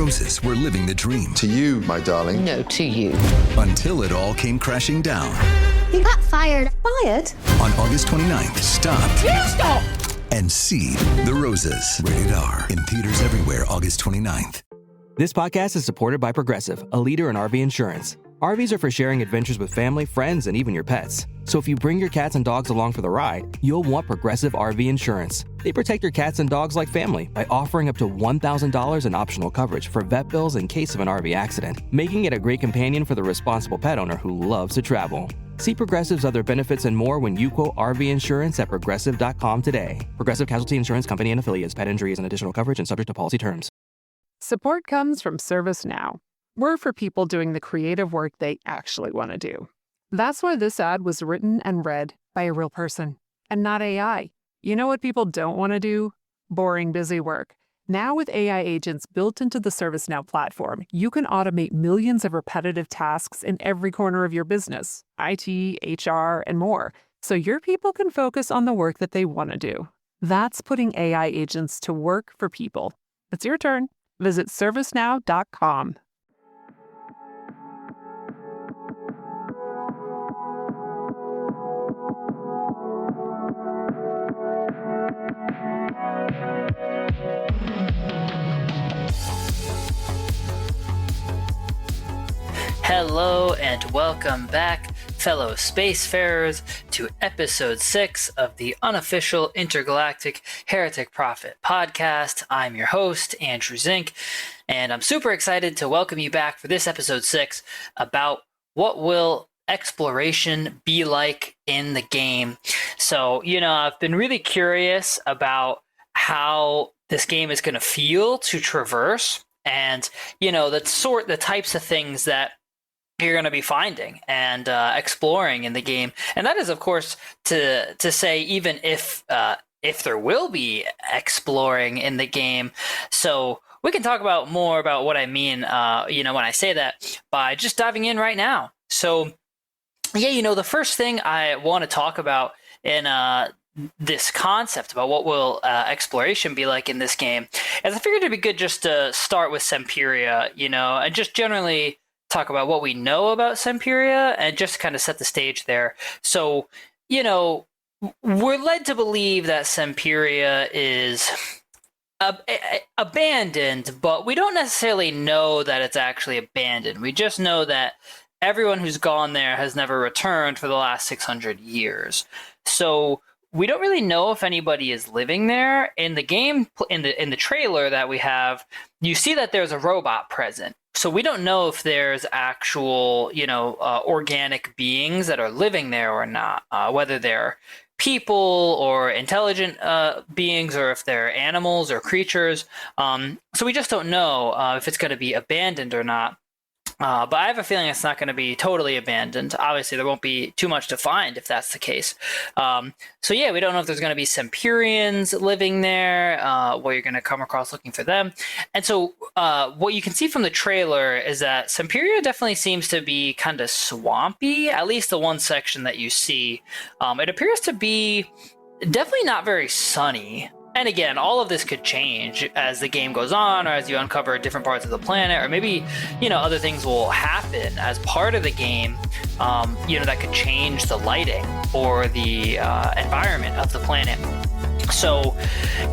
roses were living the dream. To you, my darling. No, to you. Until it all came crashing down. You got fired. Fired? On August 29th, stop. You stop! And see The Roses. Rated R. In theaters everywhere, August 29th. This podcast is supported by Progressive, a leader in RV insurance. RVs are for sharing adventures with family, friends, and even your pets. So if you bring your cats and dogs along for the ride, you'll want Progressive RV insurance. They protect your cats and dogs like family by offering up to $1,000 in optional coverage for vet bills in case of an RV accident, making it a great companion for the responsible pet owner who loves to travel. See Progressive's other benefits and more when you quote RV insurance at Progressive.com today. Progressive Casualty Insurance Company and Affiliates. Pet injuries and additional coverage and subject to policy terms. Support comes from ServiceNow. We're for people doing the creative work they actually want to do. That's why this ad was written and read by a real person and not AI. You know what people don't want to do? Boring, busy work. Now with AI agents built into the ServiceNow platform, you can automate millions of repetitive tasks in every corner of your business, IT, HR, and more, so your people can focus on the work that they want to do. That's putting AI agents to work for people. It's your turn. Visit servicenow.com. Hello and welcome back, fellow spacefarers, to episode 6 of the unofficial Intergalactic Heretic Prophet podcast. I'm your host, Andrew Zink, and I'm super excited to welcome you back for this episode 6 about what will exploration be like in the game. So, I've been really curious about how this game is going to feel to traverse and, the types of things that you're going to be finding and exploring in the game. And that is, of course, to say even if there will be exploring in the game. So we can talk about more about what I mean, when I say that by just diving in right now. So, the first thing I want to talk about in this concept about what will exploration be like in this game is I figured it'd be good just to start with Semperia, and just generally talk about what we know about Semperia and just kind of set the stage there. So, we're led to believe that Semperia is abandoned, but we don't necessarily know that it's actually abandoned. We just know that everyone who's gone there has never returned for the last 600 years. So we don't really know if anybody is living there. In the game, in the trailer that we have, you see that there's a robot present. So we don't know if there's actual, organic beings that are living there or not, whether they're people or intelligent beings or if they're animals or creatures. So we just don't know if it's going to be abandoned or not. But I have a feeling it's not going to be totally abandoned. Obviously, there won't be too much to find if that's the case. We don't know if there's going to be Semperians living there, what you're going to come across looking for them. And so what you can see from the trailer is that Semperia definitely seems to be kind of swampy, at least the one section that you see. It appears to be definitely not very sunny. And again, all of this could change as the game goes on or as you uncover different parts of the planet, or maybe, other things will happen as part of the game, that could change the lighting or the environment of the planet. So,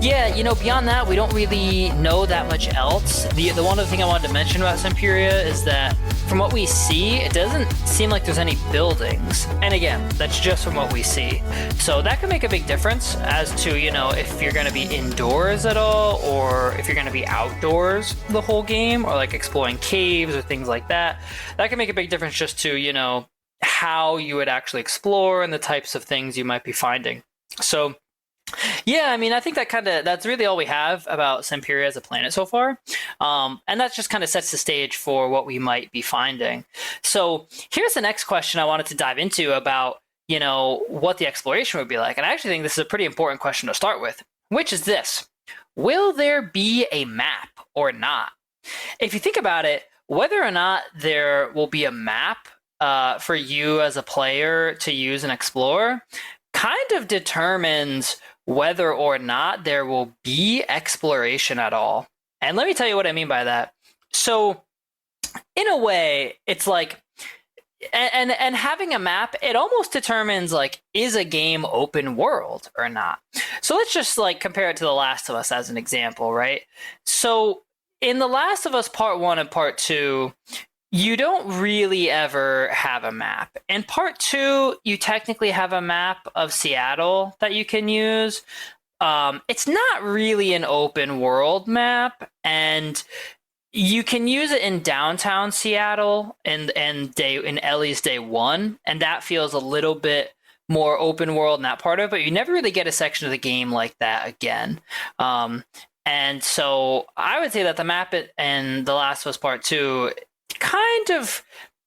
beyond that, we don't really know that much else. The one other thing I wanted to mention about Semperia is that from what we see, it doesn't seem like there's any buildings. And again, that's just from what we see. So that could make a big difference as to, if you're going to be indoors at all or if you're going to be outdoors the whole game or like exploring caves or things like that. That can make a big difference just to, how you would actually explore and the types of things you might be finding. So, I think that's really all we have about Semperia as a planet so far. And that just kind of sets the stage for what we might be finding. So here's the next question I wanted to dive into about, what the exploration would be like. And I actually think this is a pretty important question to start with, which is this: will there be a map or not? If you think about it, whether or not there will be a map for you as a player to use and explore kind of determines whether or not there will be exploration at all. And let me tell you what I mean by that. So in a way, it's like, and having a map, it almost determines like, is a game open world or not? So let's just like compare it to The Last of Us as an example, right? So in The Last of Us Part 1 and Part 2, you don't really ever have a map. In Part 2, you technically have a map of Seattle that you can use. It's not really an open world map, and you can use it in downtown Seattle and in Ellie's day one, and that feels a little bit more open world in that part of it, but you never really get a section of the game like that again. And so I would say that the map in The Last of Us Part 2 kind of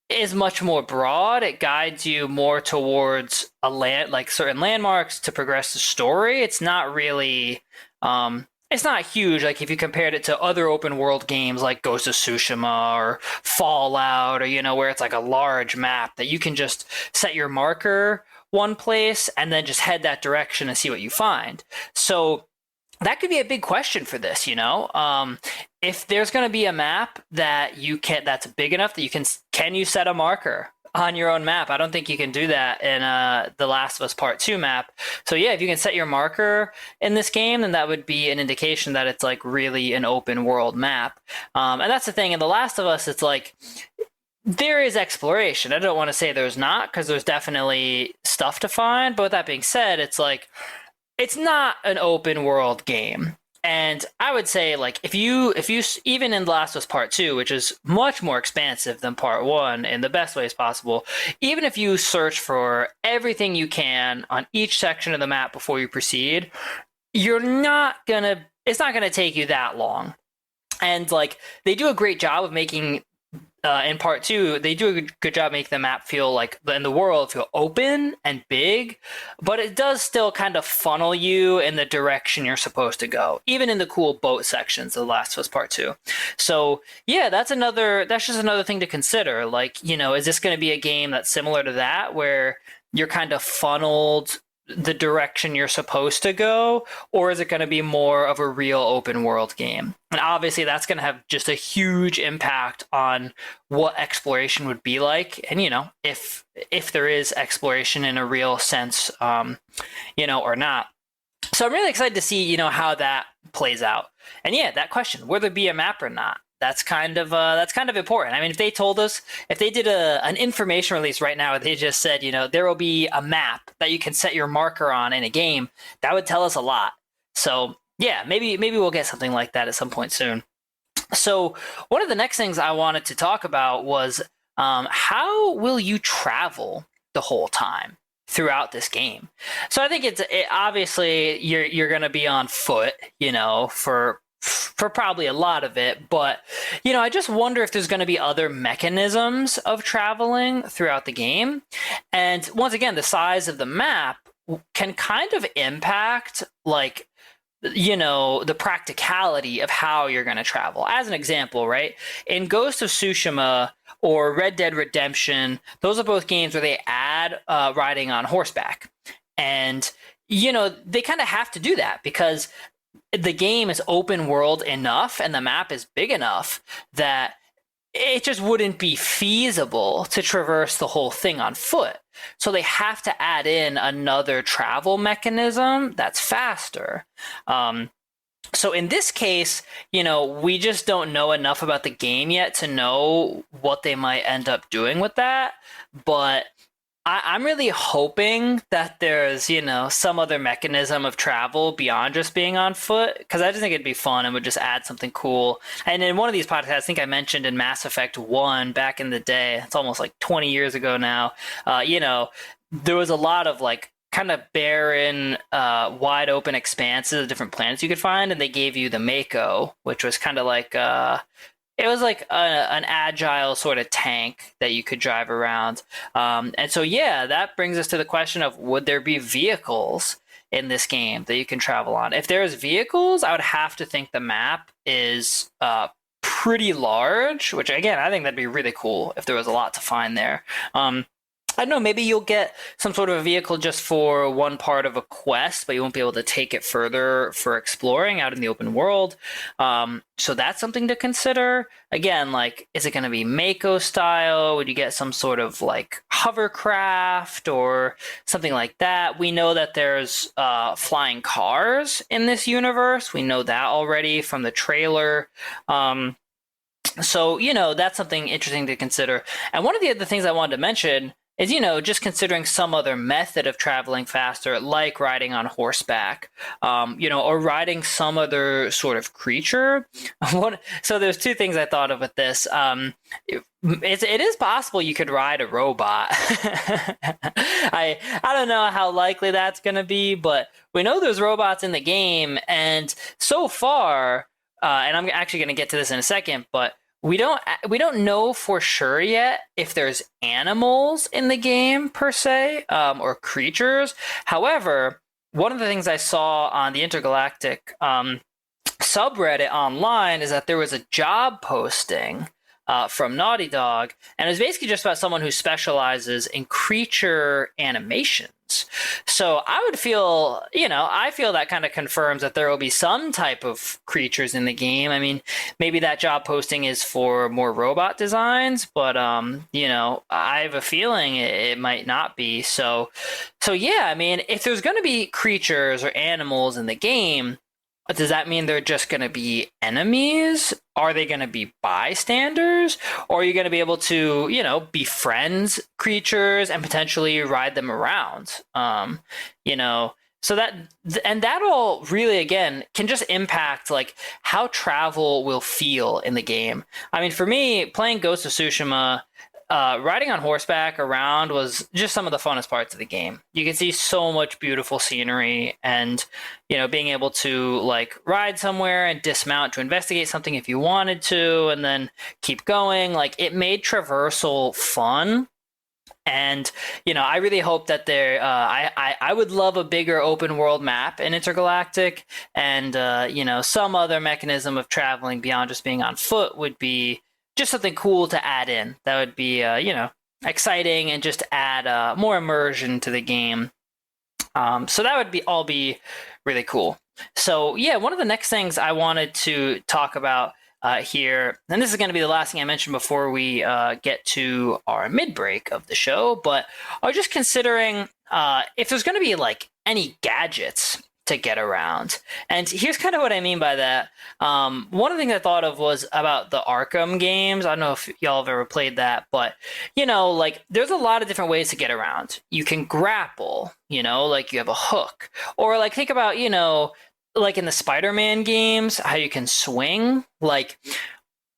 is much more broad. It guides you more towards like certain landmarks to progress the story. It's not really it's not huge. Like if you compared it to other open world games like Ghost of Tsushima or Fallout, or where it's like a large map that you can just set your marker one place and then just head that direction and see what you find. So that could be a big question for this, if there's going to be a map that that's big enough that can you set a marker on your own map? I don't think you can do that in The Last of Us Part 2 map. So yeah, if you can set your marker in this game, then that would be an indication that it's like really an open world map. And that's the thing. In The Last of Us, it's like there is exploration. I don't want to say there's not, because there's definitely stuff to find. But with that being said, it's like it's not an open world game. And I would say, like, if you even in The Last of Us Part 2, which is much more expansive than Part 1 in the best ways possible, even if you search for everything you can on each section of the map before you proceed, it's not gonna take you that long. And like, they do a great job of making in Part 2, they do a good job making the map feel like, and the world feel open and big, but it does still kind of funnel you in the direction you're supposed to go, even in the cool boat sections of The Last of Us Part 2. So yeah, that's just another thing to consider. Like, is this going to be a game that's similar to that, where you're kind of funneled the direction you're supposed to go, or is it going to be more of a real open world game? And obviously that's going to have just a huge impact on what exploration would be like, and if there is exploration in a real sense, or not. So I'm really excited to see how that plays out. And yeah, that question, will there be a map or not? That's kind of important. I mean, if they told us, if they did an information release right now, they just said, there will be a map that you can set your marker on in a game, that would tell us a lot. So yeah, maybe we'll get something like that at some point soon. So one of the next things I wanted to talk about was how will you travel the whole time throughout this game? So I think obviously you're going to be on foot, for probably a lot of it, but I just wonder if there's going to be other mechanisms of traveling throughout the game. And once again, the size of the map can kind of impact like the practicality of how you're going to travel. As an example, right, in Ghost of Tsushima or Red Dead Redemption, those are both games where they add riding on horseback, and they kind of have to do that because the game is open world enough and the map is big enough that it just wouldn't be feasible to traverse the whole thing on foot. So they have to add in another travel mechanism that's faster. So in this case, we just don't know enough about the game yet to know what they might end up doing with that. But I'm really hoping that there's, some other mechanism of travel beyond just being on foot, because I just think it'd be fun and would just add something cool. And in one of these podcasts, I think I mentioned in Mass Effect 1 back in the day, it's almost like 20 years ago now, there was a lot of like kind of barren, wide open expanses of different planets you could find, and they gave you the Mako, which was kind of like it was like an agile sort of tank that you could drive around. And so, yeah, that brings us to the question of, would there be vehicles in this game that you can travel on? If there's vehicles, I would have to think the map is pretty large, which, again, I think that'd be really cool if there was a lot to find there. I don't know, maybe you'll get some sort of a vehicle just for one part of a quest, but you won't be able to take it further for exploring out in the open world. So that's something to consider. Again, like, is it going to be Mako style? Would you get some sort of like hovercraft or something like that? We know that there's flying cars in this universe. We know that already from the trailer. So, that's something interesting to consider. And one of the other things I wanted to mention is, just considering some other method of traveling faster, like riding on horseback, or riding some other sort of creature. So there's two things I thought of with this. It is possible you could ride a robot. I don't know how likely that's going to be, but we know there's robots in the game, and so far, and I'm actually going to get to this in a second, but we don't know for sure yet if there's animals in the game per se, or creatures. However, one of the things I saw on the Intergalactic subreddit online is that there was a job posting from Naughty Dog, and it was basically just about someone who specializes in creature animations. So I would feel, I feel that kind of confirms that there will be some type of creatures in the game. I mean, maybe that job posting is for more robot designs, but I have a feeling it might not be. So yeah, I mean, if there's going to be creatures or animals in the game, does that mean they're just going to be enemies? Are they going to be bystanders? Or are you going to be able to, befriend creatures and potentially ride them around? So that all really, again, can just impact like how travel will feel in the game. I mean, for me, playing Ghost of Tsushima, riding on horseback around was just some of the funnest parts of the game. You can see so much beautiful scenery, and being able to like ride somewhere and dismount to investigate something if you wanted to, and then keep going. Like, it made traversal fun. And I really hope that I would love a bigger open world map in Intergalactic, and some other mechanism of traveling beyond just being on foot would be just something cool to add in. That would be, exciting, and just add more immersion to the game. So that would be really cool. So yeah, one of the next things I wanted to talk about here, and this is going to be the last thing I mentioned before we get to our mid-break of the show, but I was just considering if there's going to be like any gadgets to get around. And here's kind of what I mean by that. One of the things I thought of was about the Arkham games. I don't know if y'all have ever played that, but like, there's a lot of different ways to get around. You can grapple, like you have a hook, or like think about, like in the Spider-Man games, how you can swing. Like,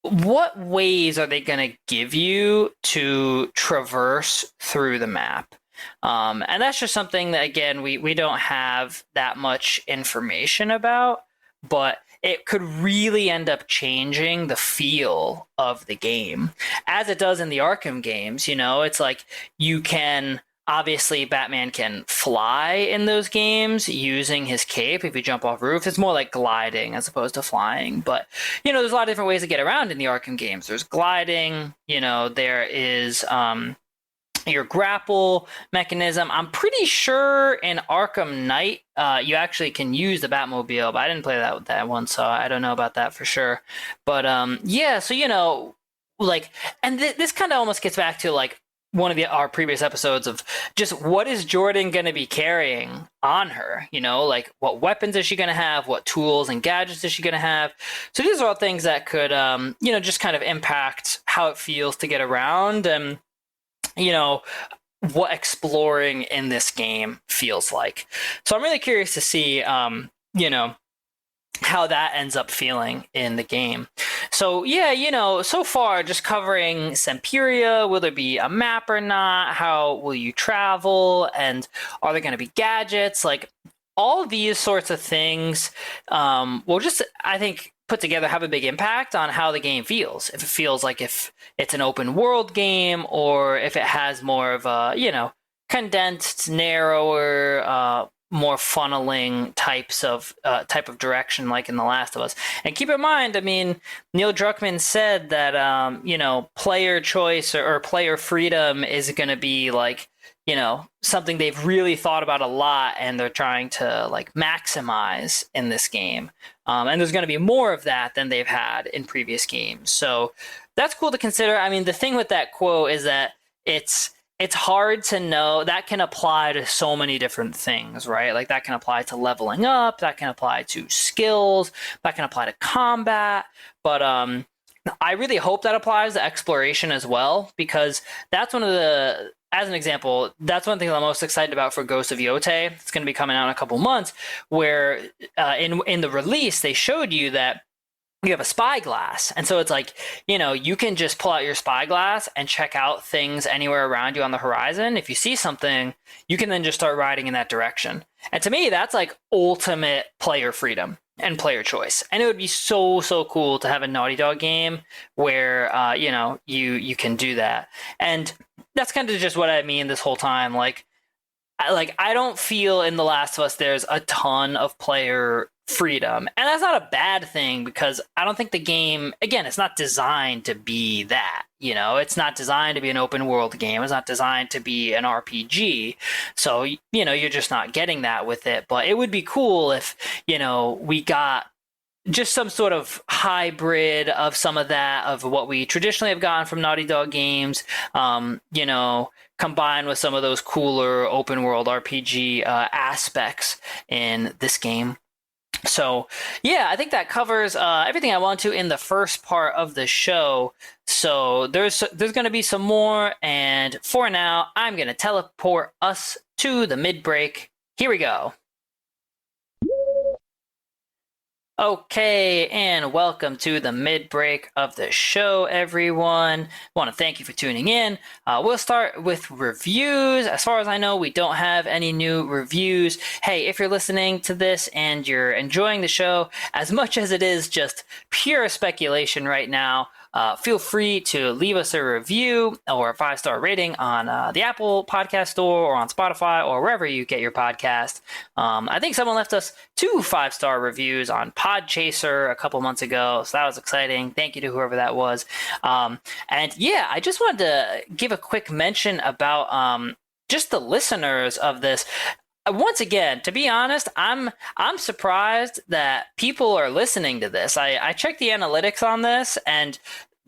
what ways are they going to give you to traverse through the map? And that's just something that, again, we don't have that much information about, but it could really end up changing the feel of the game, as it does in the Arkham games. It's like, you can, obviously, Batman can fly in those games using his cape. If you jump off roof, it's more like gliding as opposed to flying. But, there's a lot of different ways to get around in the Arkham games. There's gliding, there is your grapple mechanism. I'm pretty sure in Arkham Knight, you actually can use the Batmobile, but I didn't play that one, so I don't know about that for sure. But yeah, so like, and this kind of almost gets back to like one of our previous episodes of just what is Jordan going to be carrying on her? Like, what weapons is she going to have? What tools and gadgets is she going to have? So these are all things that could, just kind of impact how it feels to get around, and what exploring in this game feels like. So I'm really curious to see, how that ends up feeling in the game. So yeah, so far just covering Semperia. Will there be a map or not? How will you travel? And are there going to be gadgets? Like, all of these sorts of things will just, I think, put together have a big impact on how the game feels. If it feels like if it's an open world game, or if it has more of a, condensed, narrower, more funneling type of direction like in The Last of Us. And keep in mind, I mean, Neil Druckmann said that player choice or player freedom is going to be like, something they've really thought about a lot, and they're trying to like maximize in this game. And there's going to be more of that than they've had in previous games. So that's cool to consider. I mean, the thing with that quote is that it's hard to know. That can apply to so many different things, right? Like that can apply to leveling up, that can apply to skills, that can apply to combat. But I really hope that applies to exploration as well, because that's as an example, that's one thing I'm most excited about for Ghost of Yotei. It's going to be coming out in a couple months, where in the release, they showed you that you have a spyglass. And so it's like, you can just pull out your spyglass and check out things anywhere around you on the horizon. If you see something, you can then just start riding in that direction. And to me, that's like ultimate player freedom and player choice. And it would be so, so cool to have a Naughty Dog game where, you can do that. And that's kind of just what I mean this whole time. I don't feel in The Last of Us there's a ton of player freedom, and that's not a bad thing, because I don't think the game, again, it's not designed to be that. It's not designed to be an open world game. It's not designed to be an RPG. So you're just not getting that with it. But it would be cool if we got just some sort of hybrid of some of that, of what we traditionally have gotten from Naughty Dog games, combined with some of those cooler open world RPG aspects in this game. So, yeah, I think that covers everything I want to in the first part of the show. So there's going to be some more, and for now, I'm going to teleport us to the mid-break. Here we go. Okay, and welcome to the mid-break of the show, everyone. I want to thank you for tuning in. We'll start with reviews. As far as I know, we don't have any new reviews. Hey, if you're listening to this and you're enjoying the show, as much as it is just pure speculation right now, feel free to leave us a review or a 5-star rating on the Apple Podcast Store or on Spotify or wherever you get your podcast. I think someone left us 2 5-star reviews on Podchaser a couple months ago, so that was exciting. Thank you to whoever that was. And yeah, I just wanted to give a quick mention about just the listeners of this. Once again, to be honest, I'm surprised that people are listening to this. I checked the analytics on this, and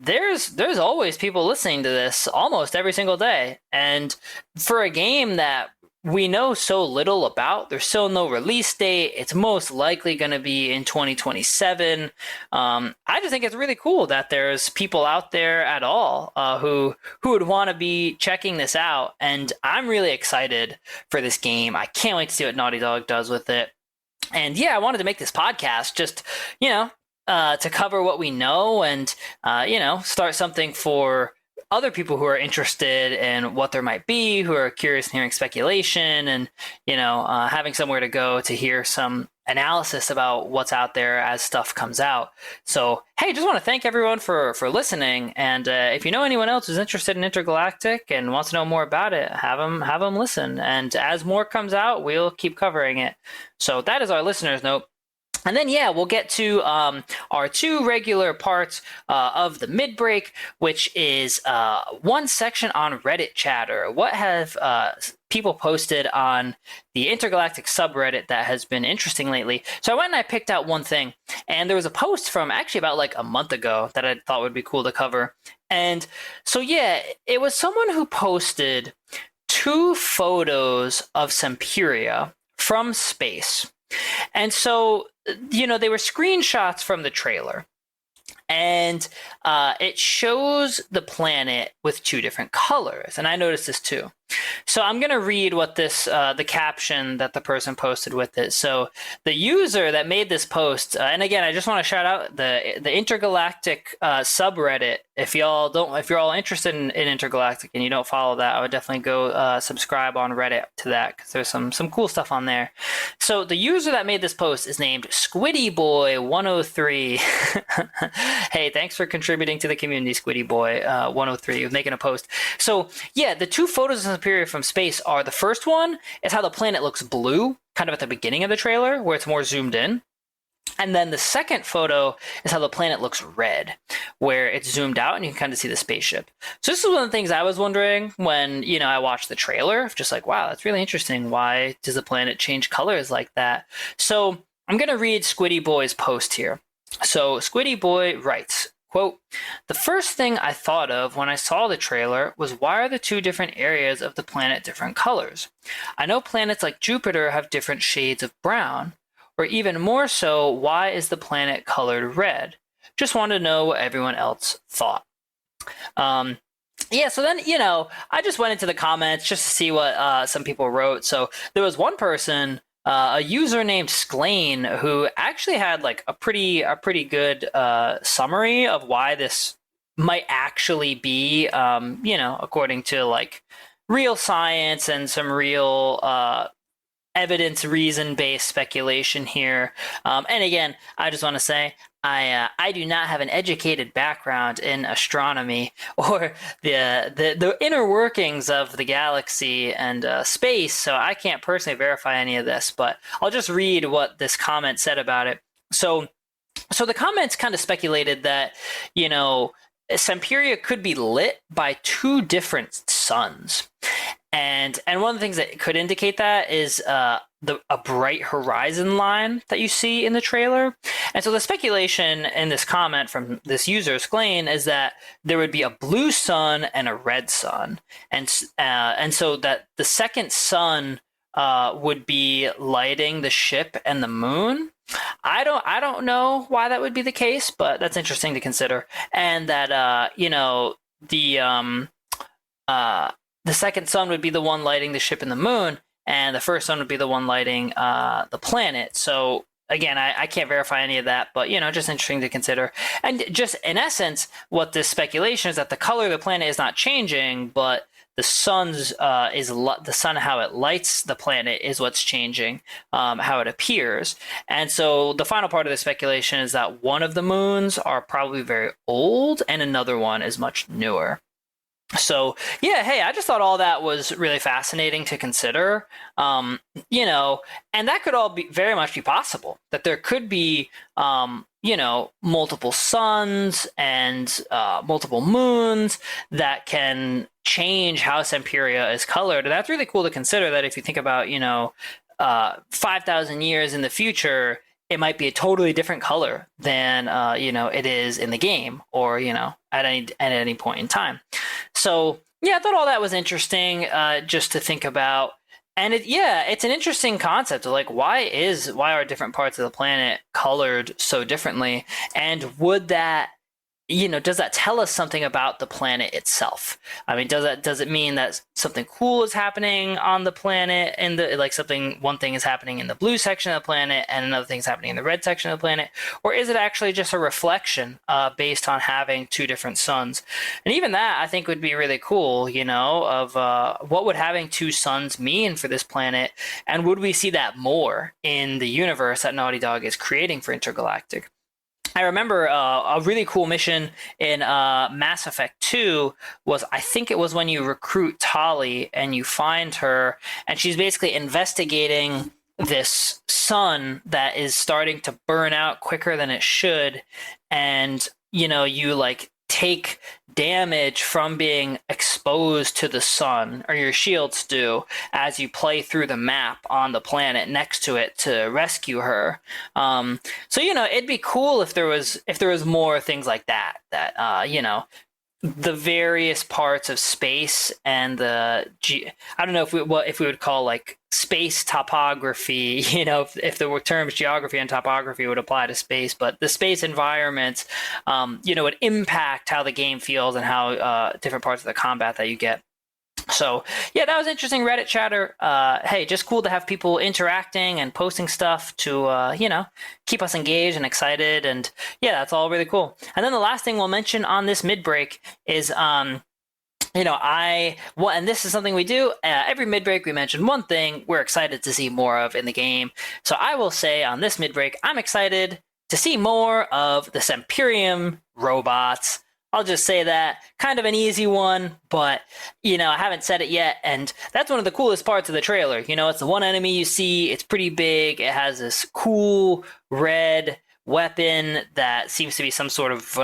there's always people listening to this almost every single day. And for a game that we know so little about, there's still no release date. It's most likely going to be in 2027. I just think it's really cool that there's people out there at all who would want to be checking this out. And I'm really excited for this game. I can't wait to see what Naughty Dog does with it. And yeah, I wanted to make this podcast just, to cover what we know and, start something for other people who are interested in what there might be, who are curious in hearing speculation and, having somewhere to go to hear some analysis about what's out there as stuff comes out. So, hey, just want to thank everyone for listening. And if you know anyone else who's interested in Intergalactic and wants to know more about it, have them listen. And as more comes out, we'll keep covering it. So that is our listener's note. And then, yeah, we'll get to our 2 regular parts of the mid-break, which is one section on Reddit chatter. What have people posted on the Intergalactic subreddit that has been interesting lately? So I went and I picked out one thing, and there was a post from actually about like a month ago that I thought would be cool to cover. And so, yeah, it was someone who posted 2 photos of Semperia from space. And so, they were screenshots from the trailer. And it shows the planet with 2 different colors. And I noticed this too. So I'm going to read what the caption that the person posted with it. So the user that made this post, and again, I just want to shout out the Intergalactic subreddit. If you're all interested in Intergalactic and you don't follow that, I would definitely go subscribe on Reddit to that, because there's some cool stuff on there. So the user that made this post is named SquiddyBoy103. Hey, thanks for contributing to the community, SquiddyBoy103, making a post. So yeah, the 2 photos of Semperia from space are, the first one is how the planet looks blue, kind of at the beginning of the trailer, where it's more zoomed in. And then the second photo is how the planet looks red, where it's zoomed out and you can kind of see the spaceship. So this is one of the things I was wondering when, I watched the trailer, just like, wow, that's really interesting. Why does the planet change colors like that? So I'm going to read Squiddy Boy's post here. So Squiddy Boy writes, quote, "The first thing I thought of when I saw the trailer was, why are the two different areas of the planet different colors? I know planets like Jupiter have different shades of brown. Or even more so, why is the planet colored red? Just wanted to know what everyone else thought." So then, I just went into the comments just to see what some people wrote. So there was one person, a user named Sklain, who actually had like a pretty good summary of why this might actually be, according to like real science and some real evidence, reason-based speculation here. And again, I just want to say, I do not have an educated background in astronomy or the inner workings of the galaxy and space, so I can't personally verify any of this, but I'll just read what this comment said about it. So the comments kind of speculated that, Semperia could be lit by two different suns. And one of the things that could indicate that is a bright horizon line that you see in the trailer. And so the speculation in this comment from this user, Sklain, is that there would be a blue sun and a red sun. And so that the second sun would be lighting the ship and the moon. I don't know why that would be the case, but that's interesting to consider. And that the second sun would be the one lighting the ship and the moon, and the first sun would be the one lighting the planet. So again, I can't verify any of that, but just interesting to consider. And just in essence, what this speculation is that the color of the planet is not changing, but the sun's the sun, how it lights the planet, is what's changing, how it appears. And so the final part of the speculation is that one of the moons are probably very old and another one is much newer. So yeah, hey, I just thought all that was really fascinating to consider, and that could all be very much be possible, that there could be, multiple suns and multiple moons that can change how Semperia is colored. And that's really cool to consider, that if you think about, 5,000 years in the future, it might be a totally different color than it is in the game, or at any point in time. So yeah, I thought all that was interesting, just to think about. And it's an interesting concept of like, why are different parts of the planet colored so differently, and would that, does that tell us something about the planet itself? I mean, does it mean that something cool is happening on the planet, and one thing is happening in the blue section of the planet and another thing is happening in the red section of the planet? Or is it actually just a reflection based on having two different suns? And even that, I think, would be really cool, of what would having two suns mean for this planet, and would we see that more in the universe that Naughty Dog is creating for Intergalactic? I remember a really cool mission in Mass Effect 2 was, I think it was when you recruit Tali and you find her, and she's basically investigating this sun that is starting to burn out quicker than it should. And, you like take damage from being exposed to the sun, or your shields do, as you play through the map on the planet next to it to rescue her. So it'd be cool if there was more things like that the various parts of space and I don't know if we would call like space topography, if the terms geography and topography would apply to space, but the space environments, would impact how the game feels and how different parts of the combat that you get. So yeah, that was interesting Reddit chatter. Hey, just cool to have people interacting and posting stuff to, keep us engaged and excited. And yeah, that's all really cool. And then the last thing we'll mention on this mid-break is, and this is something we do every mid-break. We mention one thing we're excited to see more of in the game. So I will say on this mid-break, I'm excited to see more of the Semperium robots. I'll just say that. Kind of an easy one, but, I haven't said it yet. And that's one of the coolest parts of the trailer. It's the one enemy you see. It's pretty big. It has this cool red weapon that seems to be some sort of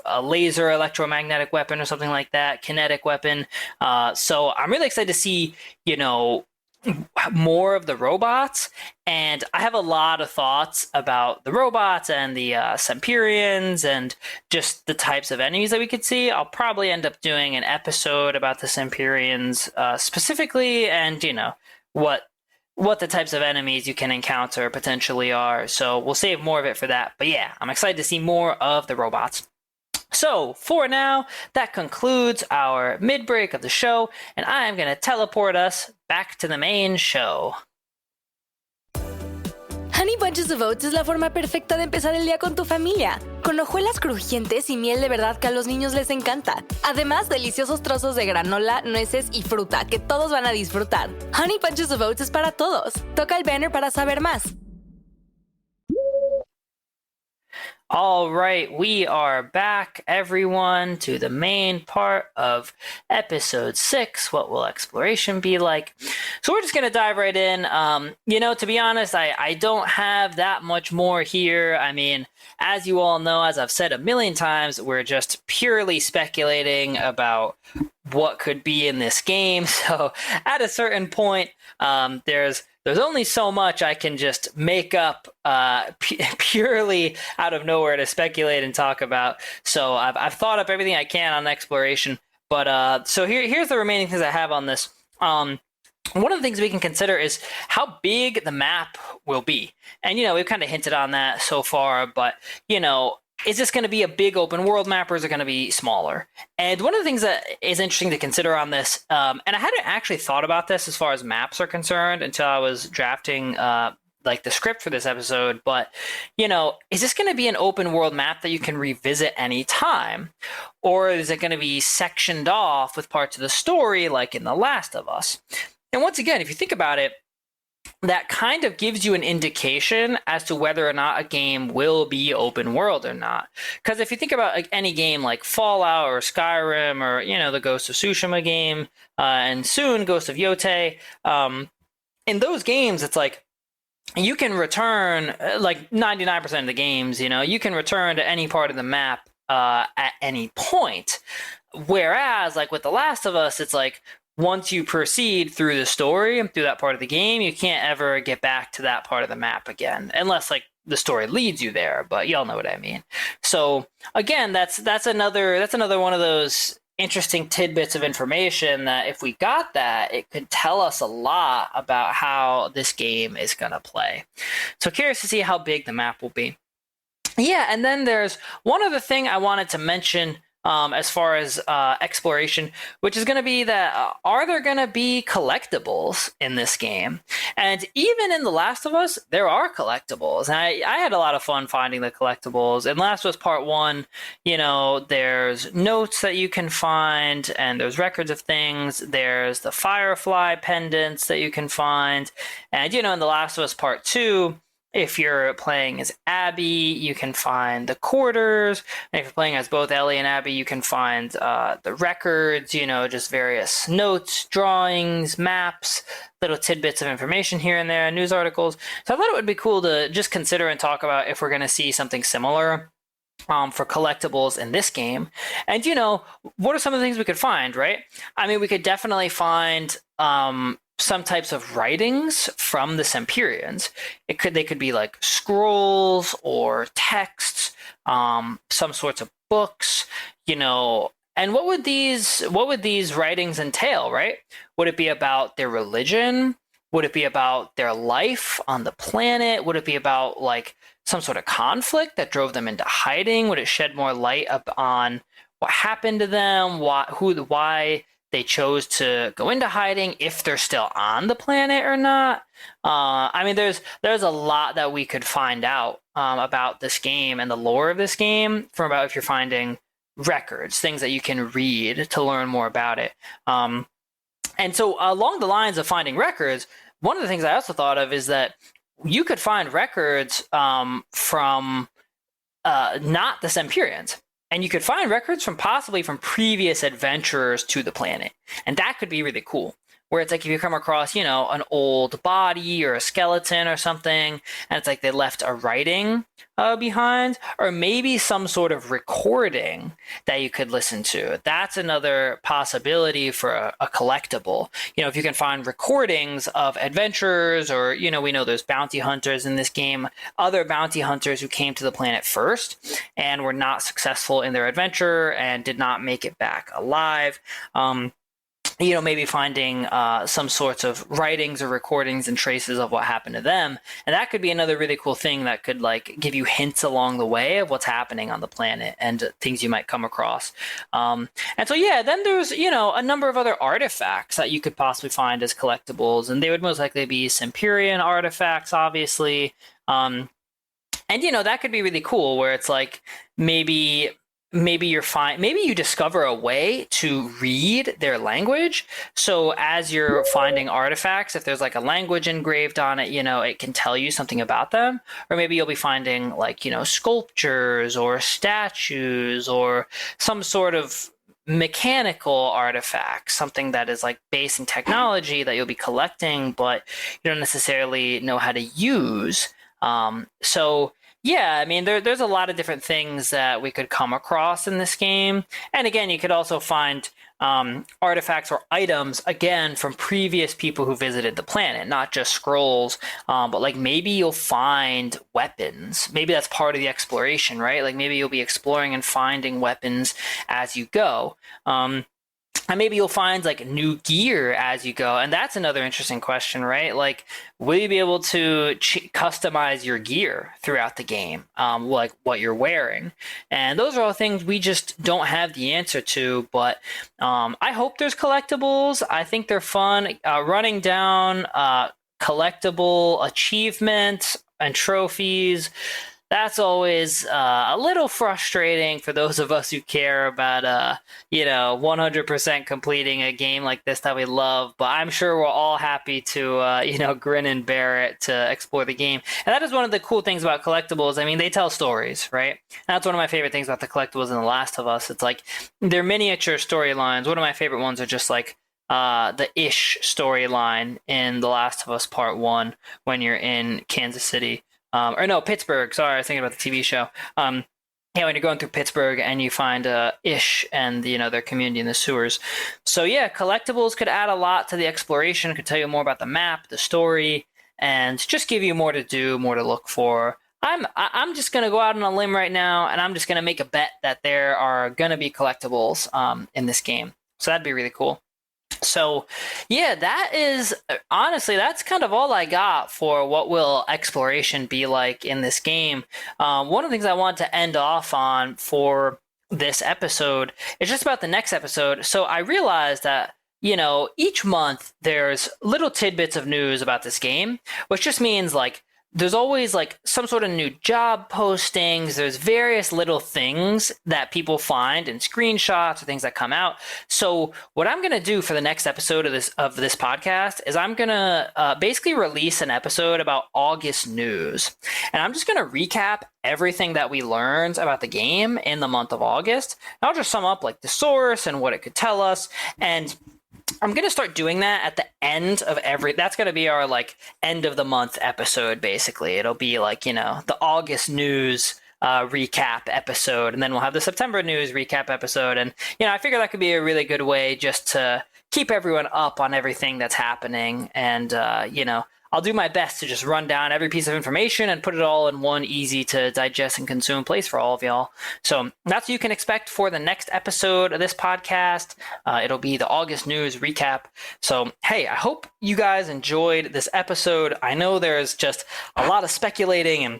a laser electromagnetic weapon or something like that, kinetic weapon. So I'm really excited to see, more of the robots, and I have a lot of thoughts about the robots and the Semperians and just the types of enemies that we could see. I'll probably end up doing an episode about the Semperians specifically, and what the types of enemies you can encounter potentially are. So we'll save more of it for that. But yeah, I'm excited to see more of the robots. So for now, that concludes our mid-break of the show, and I am going to teleport us back to the main show. Honey Bunches of Oats es la forma perfecta de empezar el día con tu familia, con hojuelas crujientes y miel de verdad que a los niños les encanta. Además, deliciosos trozos de granola, nueces y fruta que todos van a disfrutar. Honey Bunches of Oats es para todos. Toca el banner para saber más. All right, we are back, everyone, to the main part of episode 6. What will exploration be like? So we're just going to dive right in. To be honest, I don't have that much more here. I mean, as you all know, as I've said a million times, we're just purely speculating about what could be in this game. So at a certain point, there's only so much I can just make up purely out of nowhere to speculate and talk about. So I've thought up everything I can on exploration. But so here's the remaining things I have on this. One of the things we can consider is how big the map will be. And, we've kind of hinted on that so far, but, is this going to be a big open world map or is it going to be smaller? And one of the things that is interesting to consider on this, and I hadn't actually thought about this as far as maps are concerned until I was drafting the script for this episode, but, is this going to be an open world map that you can revisit anytime? Or is it going to be sectioned off with parts of the story like in The Last of Us? And once again, if you think about it, that kind of gives you an indication as to whether or not a game will be open world or not. Because if you think about any game like Fallout or Skyrim or, the Ghost of Tsushima game, and soon Ghost of Yotei, in those games, it's like, you can return, like 99% of the games, you can return to any part of the map at any point. Whereas, like with The Last of Us, it's like, once you proceed through the story and through that part of the game, you can't ever get back to that part of the map again, unless the story leads you there. But y'all know what I mean. So again, that's another one of those interesting tidbits of information that if we got that, it could tell us a lot about how this game is gonna play. So curious to see how big the map will be. Yeah, and then there's one other thing I wanted to mention. As far as exploration, which is going to be that are there going to be collectibles in this game? And even in The Last of Us, there are collectibles. And I had a lot of fun finding the collectibles. In Last of Us Part 1, there's notes that you can find, and there's records of things. There's the Firefly pendants that you can find. And, in The Last of Us Part 2, if you're playing as Abby, you can find the quarters. And if you're playing as both Ellie and Abby, you can find the records, just various notes, drawings, maps, little tidbits of information here and there, news articles. So I thought it would be cool to just consider and talk about if we're going to see something similar for collectibles in this game. And, what are some of the things we could find, right? I mean, we could definitely find some types of writings from the Semperians. They could be like scrolls or texts, some sorts of books, and what would these writings entail, right? Would it be about their religion? Would it be about their life on the planet? Would it be about some sort of conflict that drove them into hiding? Would it shed more light on what happened to them? Why they chose to go into hiding, if they're still on the planet or not? I mean, there's a lot that we could find out about this game and the lore of this game from about if you're finding records, things that you can read to learn more about it. And so along the lines of finding records, one of the things I also thought of is that you could find records from not the Semperians. And you could find records from possibly from previous adventurers to the planet. And that could be really cool. Where it's like if you come across, you know, an old body or a skeleton or something, and it's like they left a writing behind, or maybe some sort of recording that you could listen to. That's another possibility for a collectible. You know, if you can find recordings of adventurers, or, you know, we know there's bounty hunters in this game, other bounty hunters who came to the planet first and were not successful in their adventure and did not make it back alive. You know, maybe finding some sorts of writings or recordings and traces of what happened to them. And that could be another really cool thing that could like give you hints along the way of what's happening on the planet and things you might come across. And so, yeah, then there's, you know, a number of other artifacts that you could possibly find as collectibles. And they would most likely be Semperian artifacts, obviously. And, you know, that could be really cool where it's like maybe you discover a way to read their language. So as you're finding artifacts, if there's like a language engraved on it, you know, it can tell you something about them. Or maybe you'll be finding like, you know, sculptures or statues or some sort of mechanical artifact, something that is like based in technology that you'll be collecting, but you don't necessarily know how to use. So yeah, I mean, there's a lot of different things that we could come across in this game. And again, you could also find artifacts or items, again, from previous people who visited the planet, not just scrolls, but like maybe you'll find weapons. Maybe that's part of the exploration, right? Like maybe you'll be exploring and finding weapons as you go. And maybe you'll find like new gear as you go. And that's another interesting question, right? Like, will you be able to customize your gear throughout the game, like what you're wearing? And those are all things we just don't have the answer to. But I hope there's collectibles. I think they're fun. Running down collectible achievements and trophies, that's always a little frustrating for those of us who care about, you know, 100% completing a game like this that we love. But I'm sure we're all happy to, you know, grin and bear it to explore the game. And that is one of the cool things about collectibles. I mean, they tell stories, right? And that's one of my favorite things about the collectibles in The Last of Us. It's like they're miniature storylines. One of my favorite ones are just like the Ish storyline in The Last of Us Part 1 when you're in Kansas City. Or no, Pittsburgh. Sorry, I was thinking about the TV show. Yeah, when you're going through Pittsburgh and you find Ish and, you know, their community in the sewers. So yeah, collectibles could add a lot to the exploration. Could tell you more about the map, the story, and just give you more to do, more to look for. I'm just gonna go out on a limb right now, and I'm just gonna make a bet that there are gonna be collectibles in this game. So that'd be really cool. So, yeah, that is honestly, that's kind of all I got for what will exploration be like in this game. One of the things I want to end off on for this episode is just about the next episode. So I realized that, you know, each month there's little tidbits of news about this game, which just means like there's always like some sort of new job postings. There's various little things that people find in screenshots or things that come out. So what I'm going to do for the next episode of this podcast is I'm going to basically release an episode about August news. And I'm just going to recap everything that we learned about the game in the month of August. And I'll just sum up like the source and what it could tell us. And I'm going to start doing that at the end of that's going to be our like end of the month episode, basically. It'll be like, you know, the August news recap episode, and then we'll have the September news recap episode. And, you know, I figure that could be a really good way just to keep everyone up on everything that's happening. And, you know, I'll do my best to just run down every piece of information and put it all in one easy to digest and consume place for all of y'all. So that's what you can expect for the next episode of this podcast. It'll be the August news recap. So, hey, I hope you guys enjoyed this episode. I know there's just a lot of speculating and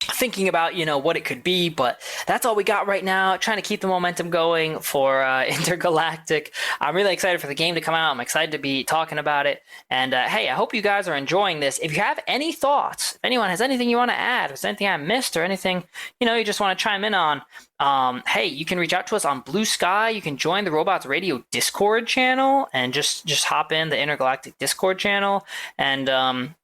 thinking about, you know, what it could be, but that's all we got right now. Trying to keep the momentum going for Intergalactic. I'm really excited for the game to come out. I'm excited to be talking about it. And hey, I hope you guys are enjoying this. If you have any thoughts, if anyone has anything you want to add, if there's anything I missed or anything, you know, you just want to chime in on, hey, you can reach out to us on Blue Sky. You can join the Robots Radio Discord channel and just hop in the Intergalactic Discord channel. And,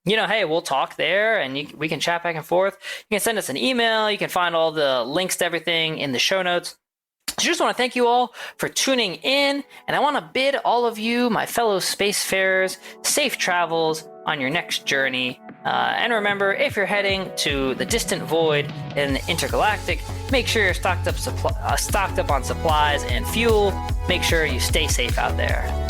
you know, hey, we'll talk there and we can chat back and forth. You can send us an email. You can find all the links to everything in the show notes. So just want to thank you all for tuning in, and I want to bid all of you, my fellow spacefarers, safe travels on your next journey. And remember, if you're heading to the distant void in the Intergalactic, make sure you're stocked up on supplies and fuel. Make sure you stay safe out there.